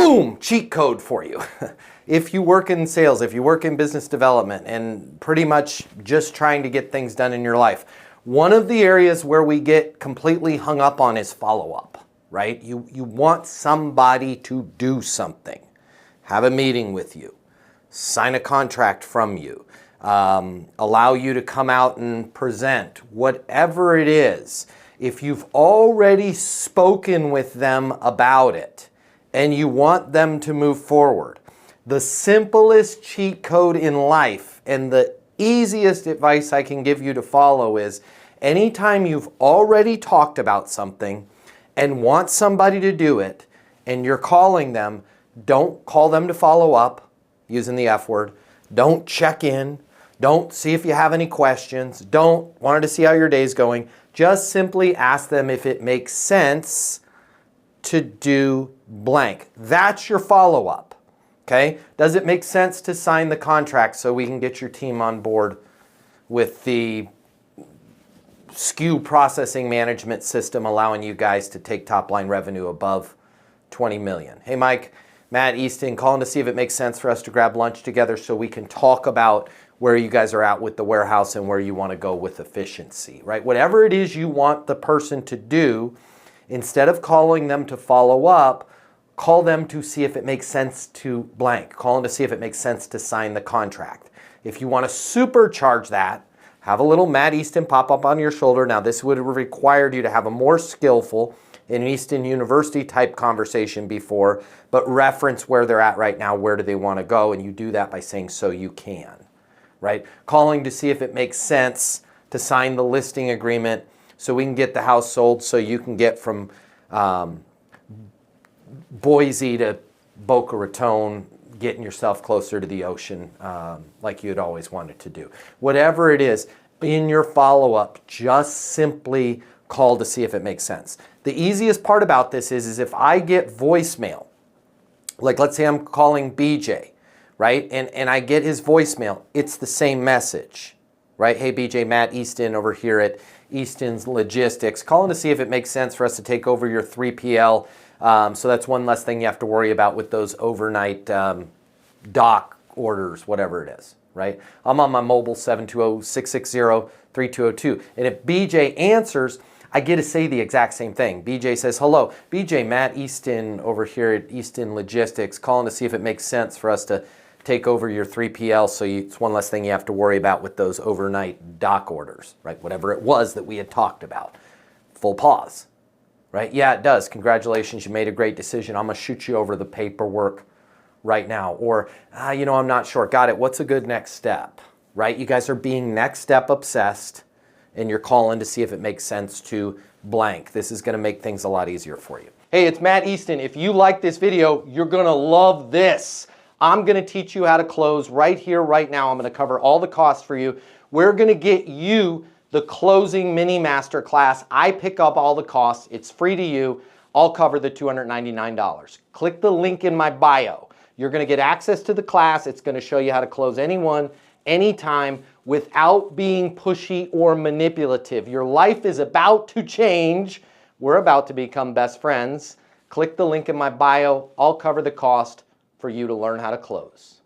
boom, cheat code for you. If you work in sales, if you work in business development and pretty much just trying to get things done in your life, one of the areas where we get completely hung up on is follow-up, right? You want somebody to do something, have a meeting with you, sign a contract from you, allow you to come out and present, whatever it is. If you've already spoken with them about it and you want them to move forward, the simplest cheat code in life and the easiest advice I can give you to follow is anytime you've already talked about something and want somebody to do it and you're calling them, don't call them to follow up using the F word. Don't check in. Don't see if you have any questions. Don't wanted to see how your day's going. Just simply ask them if it makes sense to do blank. That's your follow-up. Okay? Does it make sense to sign the contract so we can get your team on board with the SKU processing management system allowing you guys to take top-line revenue above 20 million? Hey, Mike, Matt Easton, calling to see if it makes sense for us to grab lunch together so we can talk about where you guys are at with the warehouse and where you want to go with efficiency, right? Whatever it is you want the person to do, instead of calling them to follow up, call them to see if it makes sense to blank. Call them to see if it makes sense to sign the contract. If you want to supercharge that, have a little Matt Easton pop up on your shoulder. Now, this would have required you to have a more skillful an Easton University type conversation before, but reference where they're at right now, where do they want to go, and you do that by saying so you can, right? Calling to see if it makes sense to sign the listing agreement so we can get the house sold so you can get from Boise to Boca Raton, getting yourself closer to the ocean like you had always wanted to do. Whatever it is, in your follow-up, just simply call to see if it makes sense. The easiest part about this is if I get voicemail, like let's say I'm calling BJ, right? And I get his voicemail, it's the same message, right? Hey BJ, Matt Easton over here at Easton's Logistics, calling to see if it makes sense for us to take over your 3PL. So that's one less thing you have to worry about with those overnight dock orders, whatever it is, right? I'm on my mobile 720-660-3202. And if BJ answers, I get to say the exact same thing. BJ says, hello, BJ, Matt Easton over here at Easton Logistics, calling to see if it makes sense for us to take over your 3PL so it's one less thing you have to worry about with those overnight dock orders, right? Whatever it was that we had talked about. Full pause, right? Yeah, it does. Congratulations, you made a great decision. I'm going to shoot you over the paperwork right now. Or, you know, I'm not sure. Got it. What's a good next step, right? You guys are being next step obsessed and you're calling to see if it makes sense to blank. This is going to make things a lot easier for you. Hey, it's Matt Easton. If you like this video, you're going to love this. I'm going to teach you how to close right here, right now. I'm going to cover all the costs for you. We're going to get you the closing mini masterclass. I pick up all the costs. It's free to you. I'll cover the $299. Click the link in my bio. You're going to get access to the class. It's going to show you how to close anyone, anytime, without being pushy or manipulative. Your life is about to change. We're about to become best friends. Click the link in my bio. I'll cover the cost for you to learn how to close.